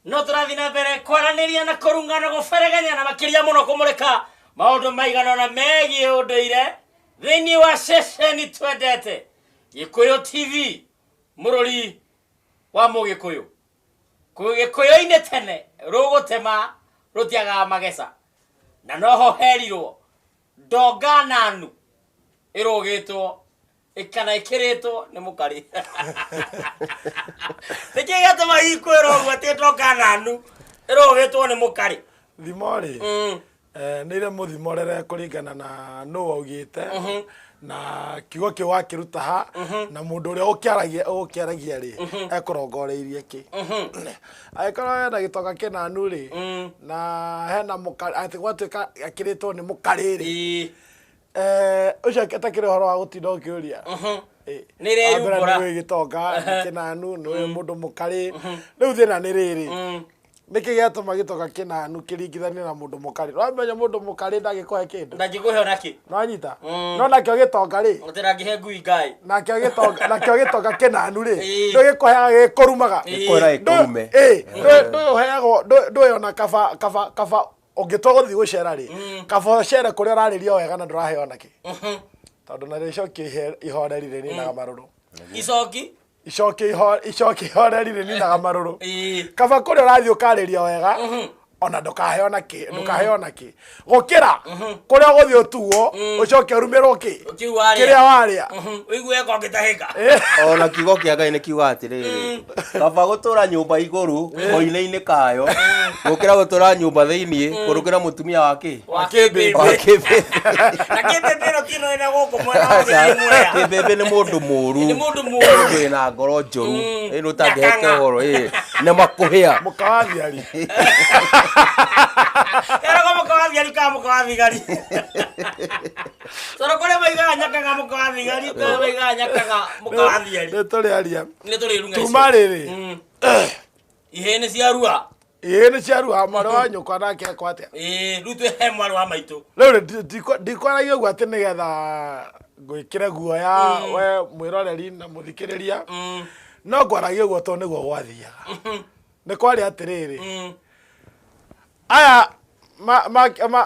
no turathi na mbere kwaraniria na kurungana guberegenya na makiria muno kumurika maundu maigana na megi unduire thiini wa ceceni twendete Gikuyu TV mururi wa Mugikuyu Gikuyu-ini tene rugutema rutiaga magesa na noho herirwo ndongananu irugitwo ikana ikiritwo ni mukari nikigatuma ikwiro gwate ndongananu irugitwo ni mukari thimori nire muthimorere kuringana na no waugite na kigo ki wakiruta ha na mundu uria ukiaragia ri ekorongoreirie ki aikara na gitoka kinanu ri na hena mukari ati gwatuika akiritwo ni mukari ri ucio ketakire horo wa gutinda ukiuria nire yubora ni gitoka kinanu ni mundu mukari riu thina ni riri niki gatuma gitoka kinanu kiringithania na mundu mukari wamenya mundu mukari ndagikuhe kindu ndagikuhe onaki nwanyita no nakio gitoka ri utirangihe ngui ngai nakio gitoka kinanu ri ndugikuhe gikurumaga gikora ikurume nduheago nduyona kaba ungitogo thi gucera ri kaba cere kuria raririo wega na nduraheo naki tondu na ricoki ihorerire ni na maruru icoki ihorerire ni na maruru kaba kuria rathi ukariria wega ona ndukaheo naki gukira kuria guthi utuo ucoke urumirwo ki kiria waria uigue ko ngitahika ona kigo kia Ngai ni kiuga atiriri kaba gutura nyumba iguru koine-ini kayo gukira gutura nyumba thiini kurukira mutumia wake wakibebe na kibebe no kino ina guku mwena wa mwea kibebe ni mundu muru na ngoro njoru ino tangiheke horo ne makuhia mukawathia era mukawathia ka mukawathigari soro kore maiga nyakaga mukawathigari ko maiga nyakaga mukawathia ni turi aria ni turi runga tumariri ihene ciarua ihene ciarua mwana wa nyukwa nake akwate rutwe he mwana wa maitu riu ndikwaragia guo ati nigetha gwikire guoya we mwiroreri na muthikiriria no ngwaragia guo to niguo gwathiaga ni kwari atiriri aya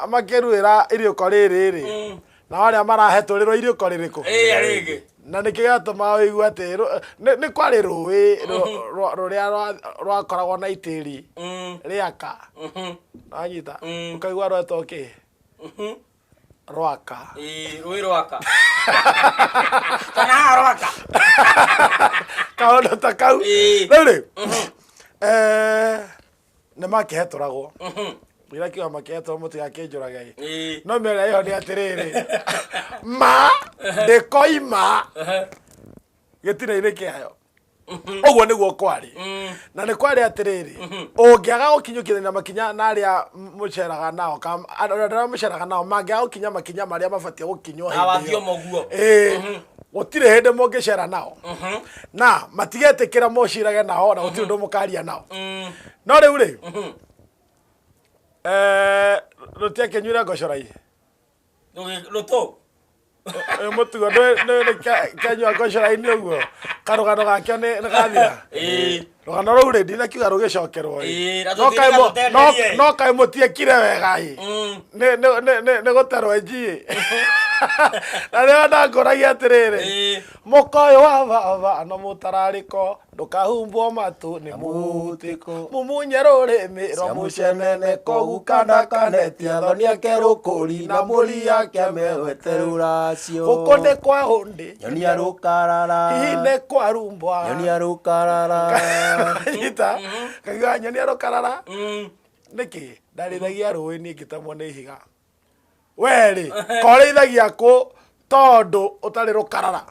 makiruira iriuko riri na waria marahetũrirwo iriuko ririku arigi na nikigatuma wigu ati ni kwari ruwi ruria rwakoragwo na itiri riaka anyita ukaigua rwetwo ki rwaka ruwi rwaka kana rwaka kaundu ta kau riu nä makähetåragwo ira kiuga makähetårwo må tigakä no mä ria iho nä atä rä ma ndä koima gä tina-inä kä ayo å guo nä guo kwarä na nä kwarä atä rä å ngä aga gå kinyå kithania makinya na arä a må ceraga nao arä må ceraga nao mangä aga gå kinya makinya marä a mabatiä gå kinywo gutire hende må ngä cera nao na matigetä kä ra mocirage nao na gå tirä ndå må karia nao no rä u rä rå tiakä nyuire ngocorai rå må tugo kenyua ngocorai-inä å guo karå gakio nä gathira rå gano rå u rä ndina kiuga rå gä cokerwo no kaä må tiäkire wega nä gå terwo njiä na rä ona ngoragia atä rä rä må koyå wa baba no må tararä ko ndå kahumbwo matå nä må mumunye rå rä mä ro må cenene kogu kana kanetia thonia kerå kå ri na må ria kä meweteru racio gå kå nä kwa hå ndä nyonia rå karara hihi nä kwa rumbwa nyonia rå karara ita kaigua nyonia rå karara nä kä ndarä thagia rå ä niä ngä tamwo nä ihiga weri korä ithagia kå tondå å tarä rå karara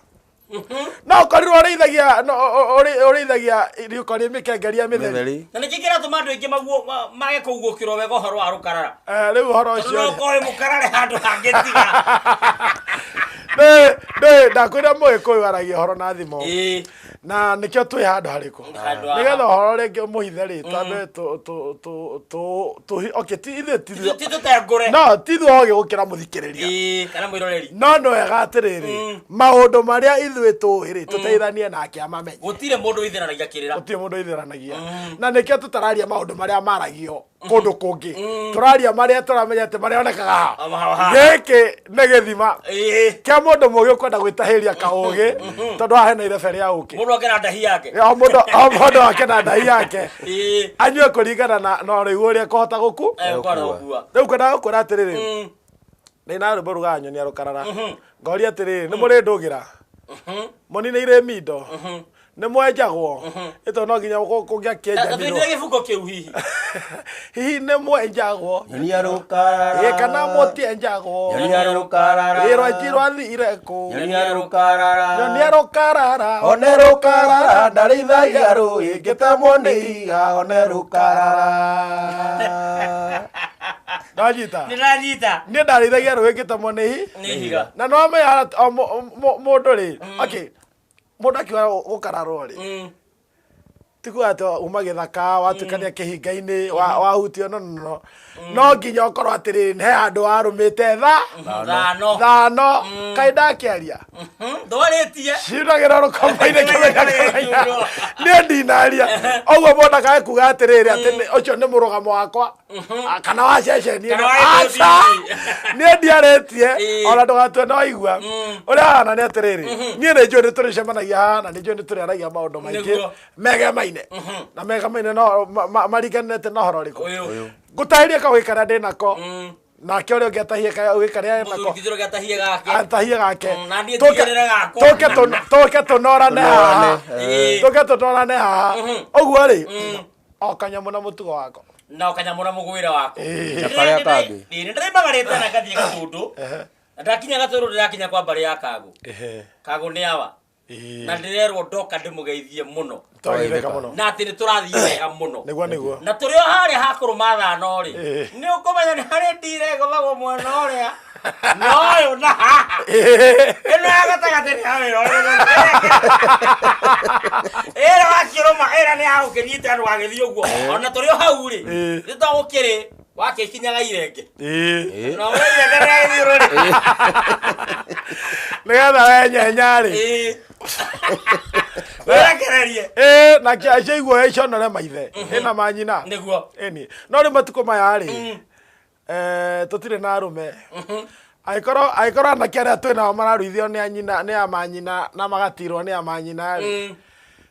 no korirwo å rä ithagia riuko rä mä kengeria mä theri na nä kä kä ratå andå aingä mage kå guå kä rwo wega å horo wa rå karara rä u horo å cio no koä må karare handå hangä tiga ndakwä ra må gä kå yå aragia horo na thimo na nikio twi handu hariku nigetha horo rĩngĩ mũhithe rĩ tambe okay ti tutengũre no ti thuoge gũkĩra mũthikĩrĩria kana mwĩroreri no wega atĩrĩrĩ maũndũ marĩa ithuĩ tũĩ rĩ tũteithanie nake amamenye gũtirĩ mũndũ ithĩranagia kĩrĩra gũtirĩ mũndũ ithĩranagia na nikio tũtararia maũndũ marĩa maragio kũndũ kũngĩ tũraria marĩa tũramenyete marĩa onekaga gĩkĩ nĩ gĩthima kĩa mũndũ mũgĩ ũkwenda gwĩtahĩria kaũgĩ tondũ haha hena irebe rĩa ũkĩ mũndũ akena ndahi yake mũndũ akena ndahi yake anyue kũringana na ũrĩgu ũrĩa kũhota gũku rĩu kwendaga gũkwĩra atĩrĩrĩ ndĩna rwĩmbo rũganyonia rũkarara ngoria atĩrĩrĩ nĩ mũrĩ ndũgĩra mũninĩire mindo nĩ mwenjagwo ĩto no nginya kũgĩa kĩenjanĩro gĩbuko kĩu hihi hihi nĩ mwenjagwo nyonia rũkarara kana mũtienjagwo nyonia rũkarara rwĩrwanji rwathire kũ nyonia rũkarara nyonia rũkarara one rũkarara ndarĩithagia rũĩ ngĩtemwo nĩ iga one rũkarara ndanyita nĩranyita niĩ ndarĩithagia rũĩ ngĩtemwo nĩ ihiga na no menya mũndũ rĩ okay mũndũ akiuga gũkararwo rĩ tikuga atĩ uma gĩthaka watukania kĩhinga-inĩ wahutio no nginya ũkorwo atĩrĩrĩ he handũ warũmĩte thano kaĩ ndakĩaria ndwarĩtie ciunagĩra rũkombo-inĩ kĩmenya niĩ ndinaria ũguo mũndũ akaga kuga atĩrĩrĩ atĩ ũcio nĩ mũrũgamo wakwa kana wa ceceni aca niĩ ndiarĩtie ona ndũgatue nĩ waigua ũrĩa hana nĩ atĩrĩrĩ niĩ nĩ njũĩ nĩ tũrĩcemanagia haha na nĩ njũĩ nĩ tũrĩaragia maũndũ maingĩ megemaine na megamaine mariganĩte na ũhoro ũrĩkũ ngũtahĩrie kaũgĩ karĩa ndĩ nako nake ũrĩa ũngĩ atahie kaũgĩ karĩa nako atahie gake tũke tũnorane haha ũguo rĩ o kanyamũ na mũtugo wako na kanyamũ na mũgwĩre wako karĩa kangĩ nĩndĩraimagarĩte na ngathiĩ Gatũndũ ndakinya Gatũndũ ndĩrakinya kwa mbarĩ ya Kagũ nĩ awa na ndĩrerwo ndoka ndĩmũgeithie mũno na atĩ nĩ tũrathiĩ wega mũno na tũrĩ o harĩa hakũrũma thano rĩ nĩ ũkũmenya nĩ harĩ ndiregũthagwo mwena ũrĩa noyũ na haha ĩno ya gatagatĩ nĩ hawĩra ĩra wakĩrũma ĩra nĩ hagũkĩnyite andũ gagĩthiĩ ũguo ona tũrĩ o hau rĩ nĩ togũkĩrĩ wakĩkinyaga irenge na irenge rĩagĩthiĩ rũrĩ nĩgetha wenyenya rĩ werekererie na kĩacia iguo iconore maithe ĩna manyina nĩguo ĩni no rĩ matukũ maya rĩ tũtirĩ na arũme angĩkorwo anake arĩa twĩnao mararuithio nĩ amanyina na magatirwo nĩ amanyina rĩ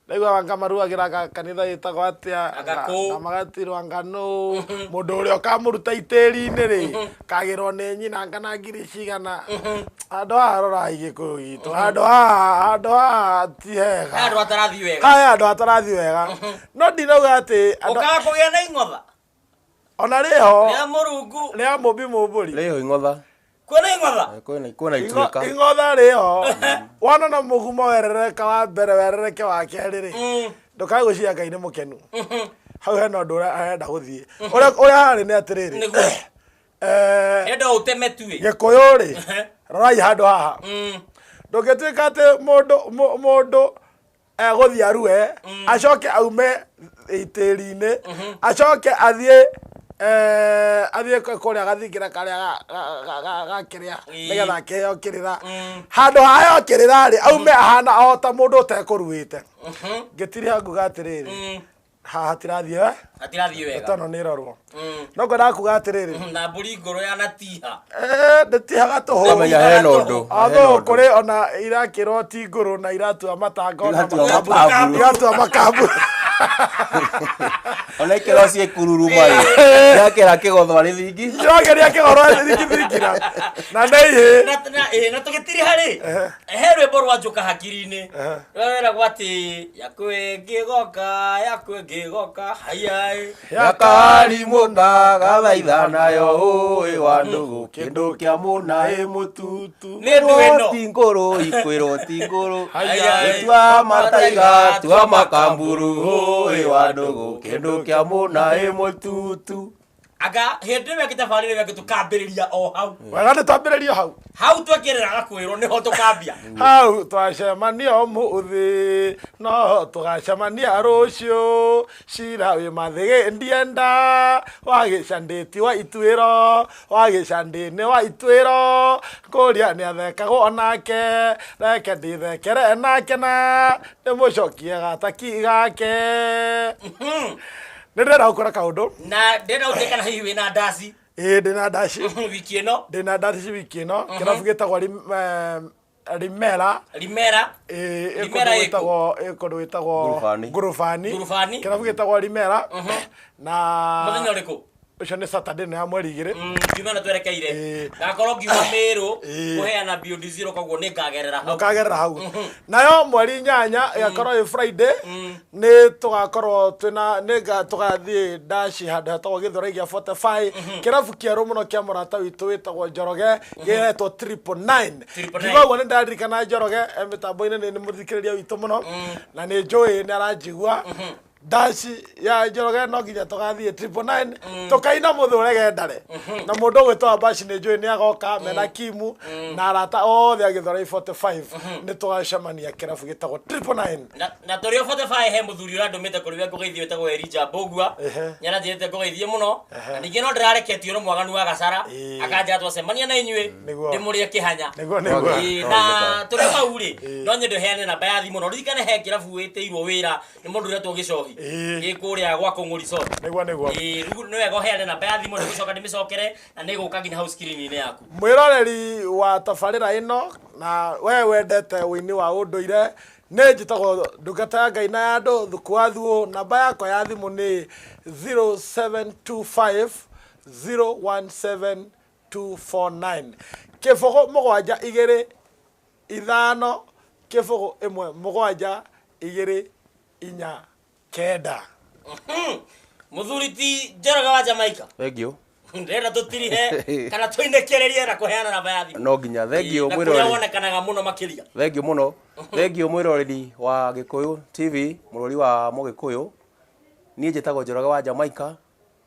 naigua ngamaruagĩra kanitha gĩtagwo atĩa na magatirwo nganũ mũndũ ũrĩa ũkamũruta itĩri-inĩ rĩ kagĩrwo nĩ nyina ngana ngiri cigana handũ haha rorai gĩkũyũ gitũ handũ haha ti hega handũ hatarathiĩ wega no ndinauga atĩ ũkaga kũgĩa na ing'otha ona rĩho rĩa mũrungu rĩa mũmbi mũmbũri rĩho ing'otha kwĩna ing'otha kwĩna ituĩka ing'otha rĩho wona na mũgumo werereka wa mbere werereke wa kerĩ rĩ ndũkae gwĩciria Ngai nĩ mũkenu hau hena ũndũ ũrĩa arenda gũthiĩ ũrĩa harĩ nĩ atĩrĩrĩ enda ũteme tuĩ gĩkũyũ rĩ rorai handũ haha ndũngĩtuĩka atĩ mũndũ egũthiĩ arue acoke aume itĩri-inĩ acoke athiĩ kũrĩa gathingira karĩa gakĩrĩa nĩgetha akĩheo kĩrĩra handũ haheo kĩrĩra rĩ aume ahana o ta mũndũ ũtekũruĩte ngĩtiri nguga atĩrĩrĩ haha hatirathiĩ wega tano nĩ rorwo no ngwendaga kuga atĩrĩrĩ na mbũri ngũrũ ya natiha ndĩtihaga tũhũ amenya hena ũndũ although kũrĩ ona irakĩrwo ti ngũrũ na iratua matanga iratua makamburu ona ikĩrwo ciĩ kururuma yakĩra kĩgothwa nĩ thingi irageria kĩgoro thingithingina na nĩ na tũgĩtiri harĩ he rwĩmbo rwa Njoka hakiri-inĩ rweragwo atĩ yakwe ngĩgoka hayai yakari mũna gathaitha nayo ũĩ wa ndũgũ kĩndũ kĩa mũna ĩ mũtutu nĩndũ ti ngũrũ ikwĩrwo ti ngũrũ tua mataiga tua makamburu ũĩ wa ndũgũ kĩndũ kĩa mũna ĩ mũtutu aga hende we kitabarire we tukambiriria o hau wega nĩ twambĩrĩrio hau twekerera gakwĩrwo nĩho tukambia hau twacemania ũmũthĩ no tũgacemania rũciũ cira wĩ mathĩgĩndienda wagĩcandĩti wa ituĩro wagĩcandĩ-inĩ wa ituĩro kũria nĩ athekagwo nake reke ndĩthekere nake na ndĩmũcokie gataki gake nĩ ndĩrenda gũkora kaũndũ na ndĩrenda gũtuĩka na hihi wĩna ndaci ndĩna ndaci wiki ĩno ndĩna ndaci wiki ĩno kĩrabu gĩtagwo Rimera ĩkũndũ wĩtagwo Ngurubani kĩrabu gĩtagwo Rimera na mũthenya ũrĩkũ ucio nĩ Saturday nĩ ya mweri 2 kiuma na twerekeire ngakorwo ngiuma Meru kuheana Beyond Zero koguo nĩ ngagerera hau nayo mweri 8 igakorwo ĩ Friday nĩ tugakorwo tugathiĩ ndaci handũ hetagwo Gĩthũrai gĩa 45 kĩrabu kĩerũ mũno kĩa mũrata witũ wĩtagwo Njoroge gĩetwo 999 ngiuga ũguo nĩ ndaririkana Njoroge mĩtambo-inĩ nĩ mũthikĩrĩria witũ mũno na nĩ njũĩ nĩ aranjigua ndaci ya Njoroge no nginya tugathiĩ 999 tukaina mũthũrege ndare na mũndũ ũgwĩtwo Bashi nĩ njũĩ nĩ agoka mena Kimu na arata othe a Gĩthũrai 45 nĩ tũgacemania kĩrabu gĩtagwo 999 na tũrĩ 45 he mũthuri ũrĩa ndũmĩte kũrĩ we ngũgeithio wĩtagwo Elijah Mbũgua nĩaranjĩrĩte ngũgeithie mũno na ningĩ no ndĩrareketio nĩ mwaganu wa Gacara akanjĩra twacemania na inyuĩ ndĩmũrĩe kĩhanya na tũrĩ hau rĩ no nyende heane namba ya thimũ no ririkane he kĩrabu wĩtĩirwo wĩra nĩ mũndũ ũrĩa tũgĩcohi gĩkũrĩa gwa Kũng'ũri Soda nĩguo rĩu nĩ wega ũheane namba ya thimũ nĩgũcoka ndĩmĩcokere na nĩgũka nginya hau screen-inĩ yaku mwĩroreri wa tabarĩra ĩno na we wendete ũini wa ũndũire nĩ njĩtagwo ndungata ya Ngai na ya andũ thuku wa thuo namba yakwa ya thimũ nĩ 0725 017249 kĩbũgũ 7 2 5 kĩbũgũ 1 7 2 4 9 muthuri ti Njoroge wa Jamaica thengio ndĩrenda tũtirihe kana tũinekererie na kũheana namba ya thimũ no nginya thengio mwĩroreri wonekanaga mũno makĩria thengio mũno thengio mwĩroreri wa Gĩkũyũ TV mũrori wa Mũgĩkũyũ niĩ njĩtagwo Njoroge wa Jamaica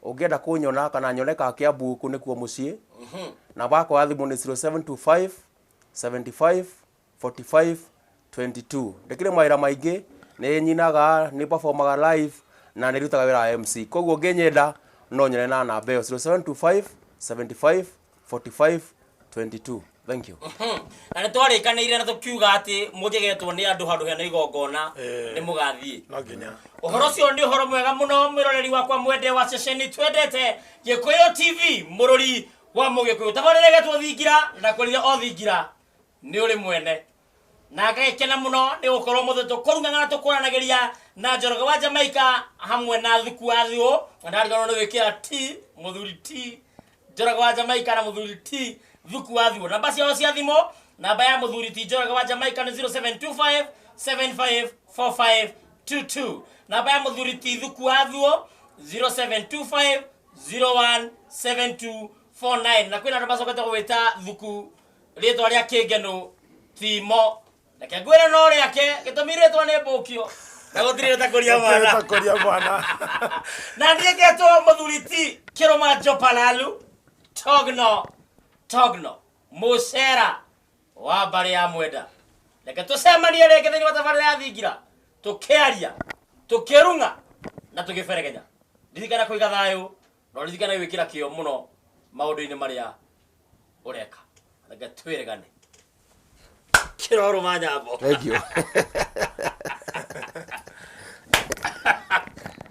ũngĩenda kũnyona kana nyoneka Kĩambu kũ nĩkuo mũciĩ namba yakwa ya thimũ nĩ 0725 75 45 22 ndĩkĩrĩ mawĩra maingĩ nĩ nyinaga nĩ performaga live na nĩ rutaga wĩra wa MC koguo ngĩnyenda no nyone na namba ĩyo 0725 75 45 22 thank you na nĩ twarĩkanĩire na tũkiuga atĩ mũngĩgetwo nĩ andũ handũ hena igongona nĩ mũgathiĩ no nginya ũhoro ũcio nĩ ũhoro mwega mũno mwĩroreri wakwa mwende wa ceceni twendete Gĩkũyũ TV mũrori wa Mũgĩkũyũ tabarĩra getwo thingira na kũrĩa o thingira nĩ ũrĩ mwene na ngagĩkena mũno nĩ gũkorwo mũthĩ tũkũrungana na tũkũranagĩria na Njoroge wa Jamaica hamwe na thuku wa thuo na ndarigano nĩ gwĩkĩra T mũthuri T Njoroge wa Jamaica na mũthuri T thuku wa thuo namba ciao cia thimũ namba ya mũthuri T Njoroge wa Jamaica nĩ 0725 75 45 22 namba ya mũthuri T thuku wa thuo 0725 01 72 49 na kwĩna namba cokete gwĩta thuku rĩtwa rĩa kĩngeno Timo reke ngwĩre no rĩake gĩtũmi rĩtwa nĩ Mbũkio na gũtirĩ rĩtakũria mwana na ndiĩkĩtwo mũthuri Ti Kĩrũma Jopalalu Togno Mũcera wa mbarĩ ya Mwenda reke tũcemanie rĩngĩ thĩinĩ wa tabarĩra ya thingira tũkĩaria tũkĩrung'a na tũgĩberegenya ririkana kũiga thayũ no ririkana gwĩkĩra kĩo mũno maũndũ-inĩ marĩa ũreka reke twĩregane Kiroro Manyambo. Thank you.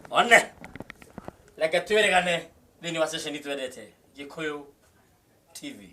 One. Like a twirigane, then you are session it with it. Gĩkũyũ TV.